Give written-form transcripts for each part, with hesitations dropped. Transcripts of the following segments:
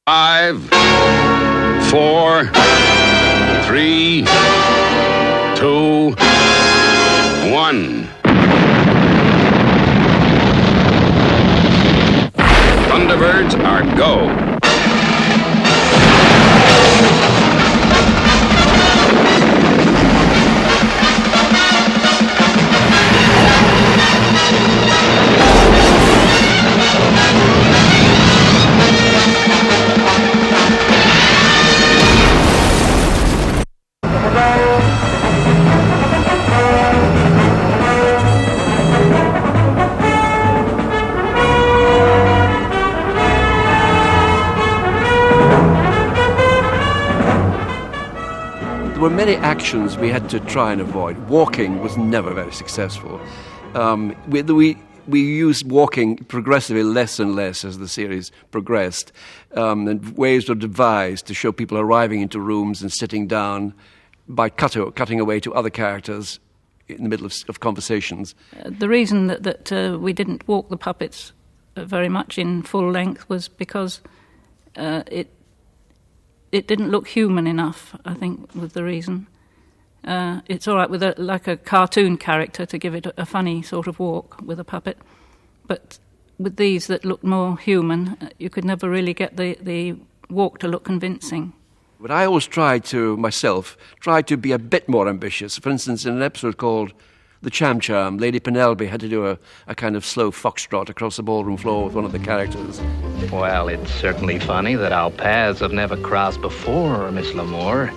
5, 4, 3, 2, 1. Thunderbirds are go. There were many actions we had to try and avoid. Walking was never very successful. We used walking progressively less and less as the series progressed, and ways were devised to show people arriving into rooms and sitting down by cutting away to other characters in the middle of conversations. The reason that we didn't walk the puppets very much in full length was because it didn't look human enough, I think, was the reason. It's all right with like a cartoon character to give it a funny sort of walk with a puppet, but with these that looked more human, you could never really get the walk to look convincing. But I always tried to be a bit more ambitious. For instance, in an episode called The Cham Cham, Lady Penelope had to do a kind of slow foxtrot across the ballroom floor with one of the characters. Well, it's certainly funny that our paths have never crossed before, Miss L'Amour.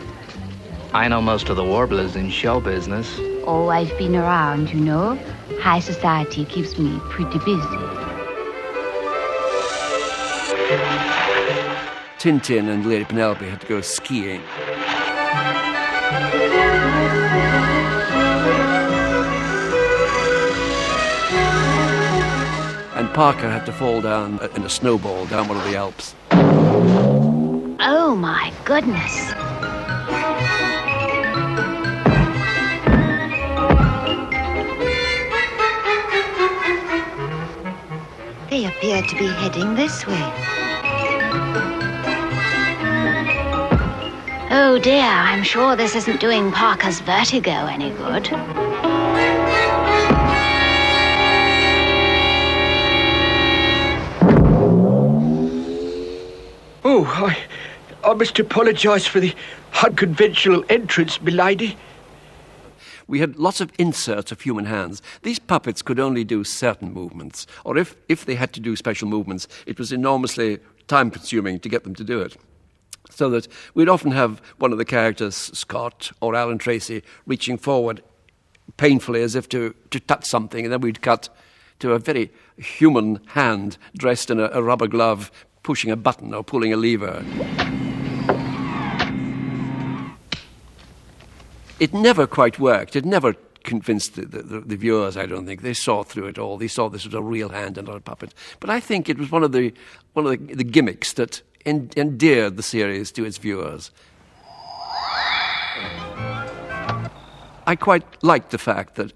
I know most of the warblers in show business. Always been around, you know. High society keeps me pretty busy. Tintin and Lady Penelope had to go skiing. And Parker had to fall down in a snowball down one of the Alps. Oh, my goodness. They appear to be heading this way. Oh, dear, I'm sure this isn't doing Parker's vertigo any good. Oh, I must apologise for the unconventional entrance, milady. We had lots of inserts of human hands. These puppets could only do certain movements, or if they had to do special movements, it was enormously time-consuming to get them to do it. So that we'd often have one of the characters, Scott or Alan Tracy, reaching forward painfully as if to touch something, and then we'd cut to a very human hand dressed in a rubber glove pushing a button or pulling a lever. It never quite worked. It never convinced the viewers, I don't think. They saw through it all. They saw this was a real hand and not a puppet. But I think it was one of the gimmicks that endeared the series to its viewers. I quite liked the fact that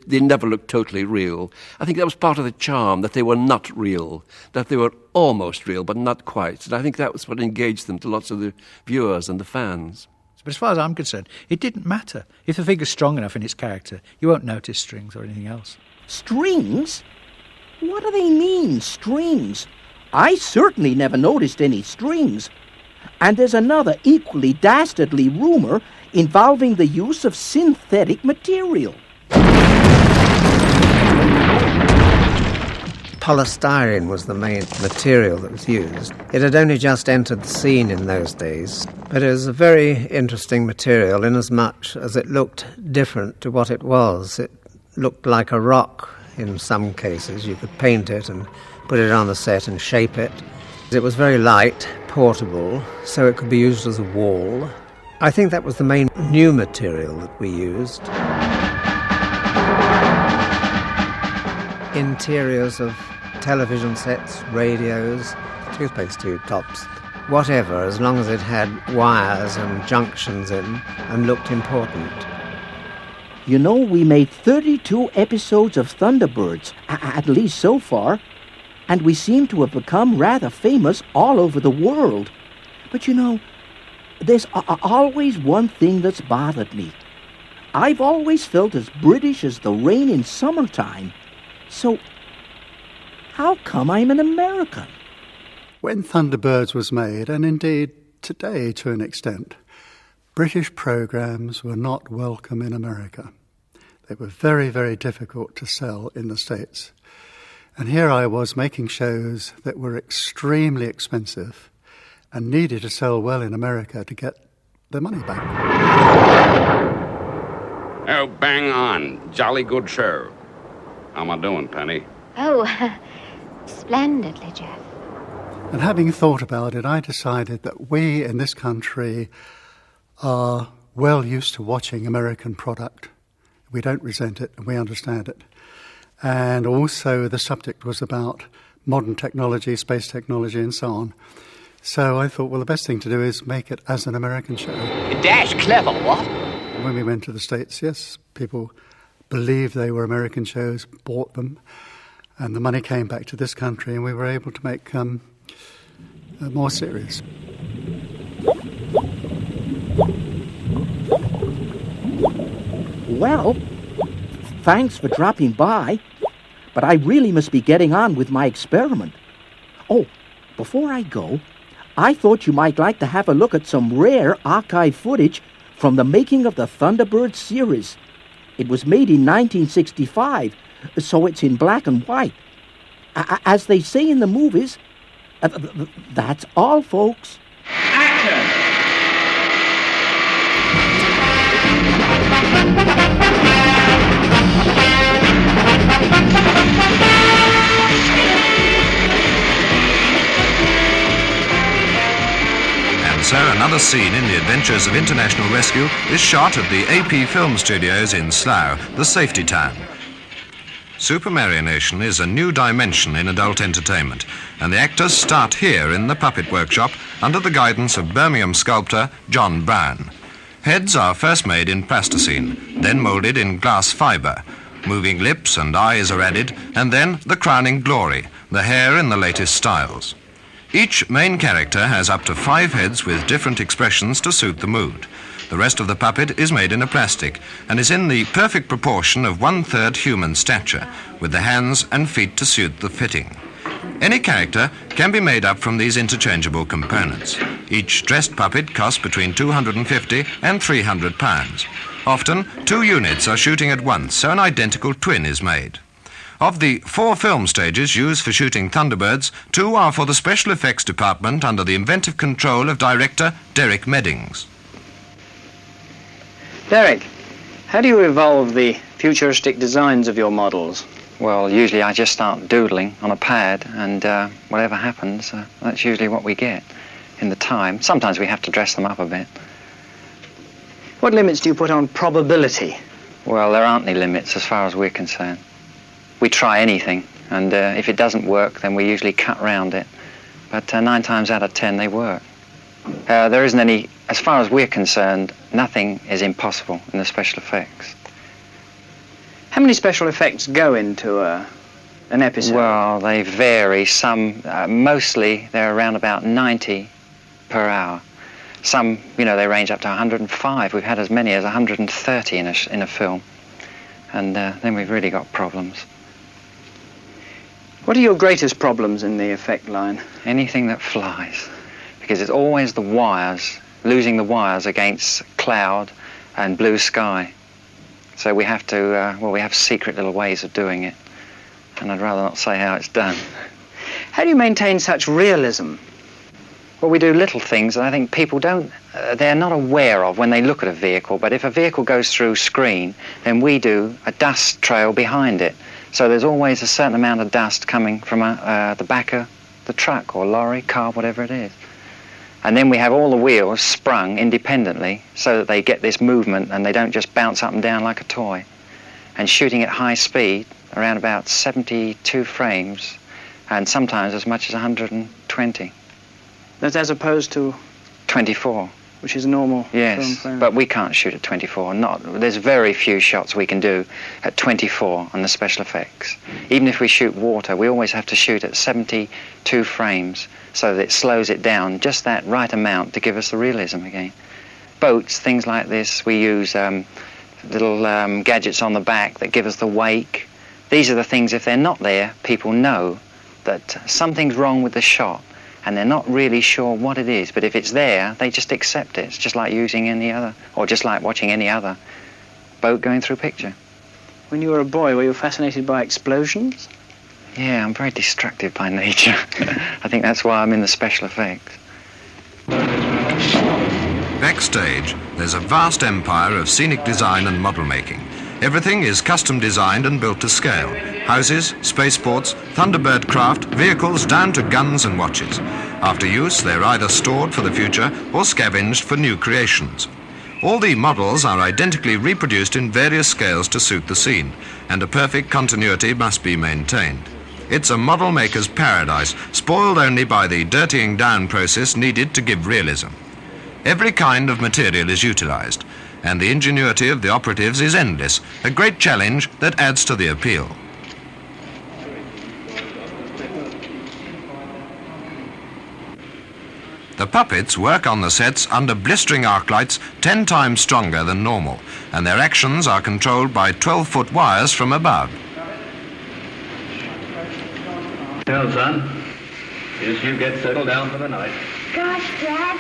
they never looked totally real. I think that was part of the charm, that they were not real, that they were almost real, but not quite. And I think that was what engaged them to lots of the viewers and the fans. But as far as I'm concerned, it didn't matter. If the figure's strong enough in its character, you won't notice strings or anything else. Strings? What do they mean, strings? I certainly never noticed any strings. And there's another equally dastardly rumor involving the use of synthetic material. Polystyrene was the main material that was used. It had only just entered the scene in those days, but it was a very interesting material inasmuch as it looked different to what it was. It looked like a rock in some cases. You could paint it and put it on the set and shape it. It was very light, portable, so it could be used as a wall. I think that was the main new material that we used. Interiors of television sets, radios, toothpaste tube tops, whatever, as long as it had wires and junctions in and looked important. You know, we made 32 episodes of Thunderbirds, at least so far. and we seem to have become rather famous all over the world. But you know, there's always one thing that's bothered me. I've always felt as British as the rain in summertime. So, how come I'm an American? When Thunderbirds was made, and indeed today to an extent, British programmes were not welcome in America. They were very, very difficult to sell in the States. And here I was making shows that were extremely expensive and needed to sell well in America to get their money back. Oh, bang on. Jolly good show. How am I doing, Penny? Oh, splendidly, Jeff. And having thought about it, I decided that we in this country are well used to watching American product. We don't resent it and we understand it. And also the subject was about modern technology, space technology and so on. So I thought, well, the best thing to do is make it as an American show. Dash clever, what? When we went to the States, yes, people believed they were American shows, bought them, and the money came back to this country and we were able to make more serious. Well, thanks for dropping by, but I really must be getting on with my experiment. Oh, before I go, I thought you might like to have a look at some rare archive footage from the making of the Thunderbirds series. It was made in 1965, so it's in black and white. As they say in the movies, that's all, folks. And so another scene in the adventures of international rescue is shot at the AP Film Studios in Slough, the safety town. Supermarionation is a new dimension in adult entertainment, and the actors start here in the puppet workshop under the guidance of Birmingham sculptor John Brown. Heads are first made in plasticine, then moulded in glass fibre. Moving lips and eyes are added, and then the crowning glory, the hair in the latest styles. Each main character has up to 5 heads with different expressions to suit the mood. The rest of the puppet is made in a plastic and is in the perfect proportion of 1/3 human stature, with the hands and feet to suit the fitting. Any character can be made up from these interchangeable components. Each dressed puppet costs between £250 and £300. Often, 2 units are shooting at once, so an identical twin is made. Of the 4 film stages used for shooting Thunderbirds, 2 are for the special effects department under the inventive control of director Derek Meddings. Derek, how do you evolve the futuristic designs of your models? Well, usually I just start doodling on a pad, and whatever happens, that's usually what we get in the time. Sometimes we have to dress them up a bit. What limits do you put on probability? Well, there aren't any limits as far as we're concerned. We try anything, and if it doesn't work, then we usually cut round it. But 9 times out of 10, they work. There isn't any, as far as we're concerned, nothing is impossible in the special effects. How many special effects go into an episode? Well, they vary. Some, mostly, they're around about 90 per hour. Some, they range up to 105. We've had as many as 130 in a film. And then we've really got problems. What are your greatest problems in the effect line? Anything that flies. Because it's always the wires, losing the wires against cloud and blue sky. So we have to, we have secret little ways of doing it. And I'd rather not say how it's done. How do you maintain such realism? Well, we do little things that I think people they're not aware of when they look at a vehicle. But if a vehicle goes through screen, then we do a dust trail behind it. So there's always a certain amount of dust coming from the back of the truck or lorry, car, whatever it is. And then we have all the wheels sprung independently so that they get this movement and they don't just bounce up and down like a toy. And shooting at high speed, around about 72 frames, and sometimes as much as 120. That's as opposed to? 24. which is a normal film Yes, frame. but we can't shoot at 24. There's very few shots we can do at 24 on the special effects. Even if we shoot water, we always have to shoot at 72 frames so that it slows it down just that right amount to give us the realism again. Boats, things like this, we use little gadgets on the back that give us the wake. These are the things, if they're not there, people know that something's wrong with the shot and they're not really sure what it is, but if it's there, they just accept it. It's just like using any other, or just like watching any other boat going through a picture. When you were a boy, were you fascinated by explosions? Yeah, I'm very destructive by nature. I think that's why I'm in the special effects. Backstage, there's a vast empire of scenic design and model making. Everything is custom designed and built to scale. Houses, spaceports, Thunderbird craft, vehicles down to guns and watches. After use, they're either stored for the future or scavenged for new creations. All the models are identically reproduced in various scales to suit the scene, and a perfect continuity must be maintained. It's a model maker's paradise, spoiled only by the dirtying down process needed to give realism. Every kind of material is utilized, and the ingenuity of the operatives is endless, a great challenge that adds to the appeal. The puppets work on the sets under blistering arc lights 10 times stronger than normal, and their actions are controlled by 12-foot wires from above. Well, son, guess you get settled down for the night. Gosh, Dad,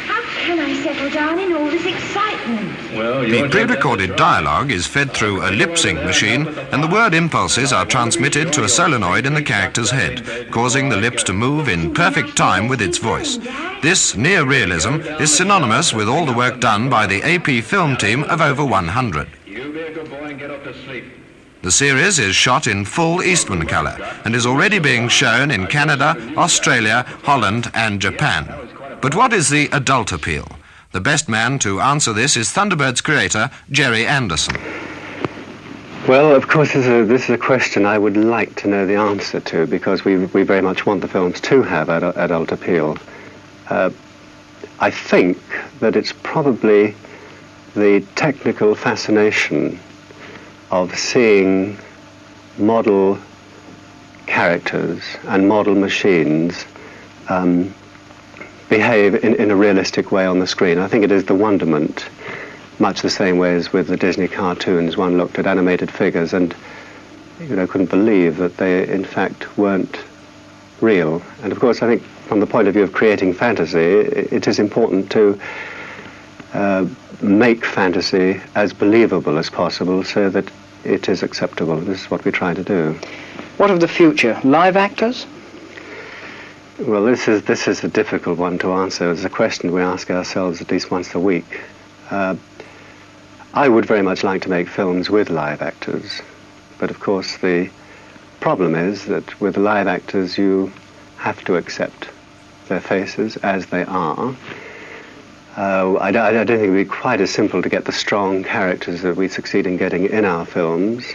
how can I settle down in all this excitement? Well, The pre-recorded dialogue is fed through a lip-sync machine, and the word impulses are transmitted to a solenoid in the character's head, causing the lips to move in perfect time with its voice. This near-realism is synonymous with all the work done by the AP film team of over 100. You be a good boy and get up to sleep. The series is shot in full Eastman colour and is already being shown in Canada, Australia, Holland and Japan. But what is the adult appeal? The best man to answer this is Thunderbirds creator Jerry Anderson. Well, of course, this is a question I would like to know the answer to, because we very much want the films to have adult appeal. I think that it's probably the technical fascination of seeing model characters and model machines behave in a realistic way on the screen. I think it is the wonderment, much the same way as with the Disney cartoons. One looked at animated figures and couldn't believe that they in fact weren't real. And of course, I think from the point of view of creating fantasy, it is important to make fantasy as believable as possible so that it is acceptable. This is what we try to do. What of the future? Live actors? Well, this is a difficult one to answer. It's a question we ask ourselves at least once a week. I would very much like to make films with live actors, but of course the problem is that with live actors you have to accept their faces as they are. I don't think it would be quite as simple to get the strong characters that we succeed in getting in our films.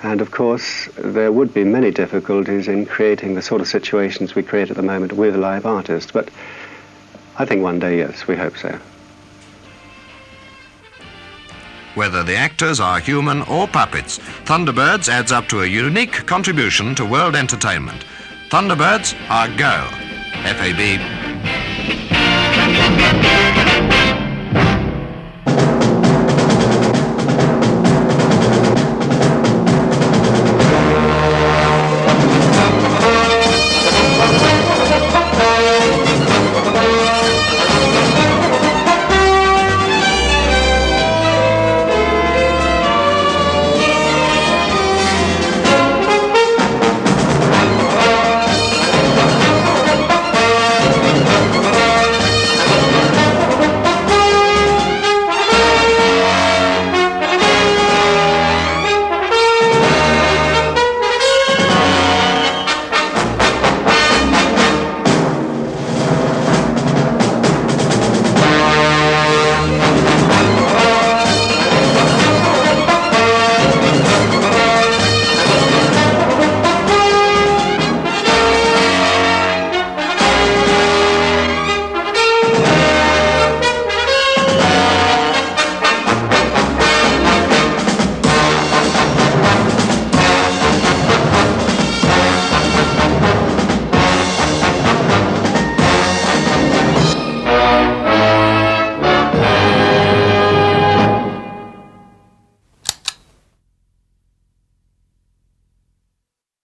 And of course, there would be many difficulties in creating the sort of situations we create at the moment with live artists. But I think one day, yes, we hope so. Whether the actors are human or puppets, Thunderbirds adds up to a unique contribution to world entertainment. Thunderbirds are go. FAB.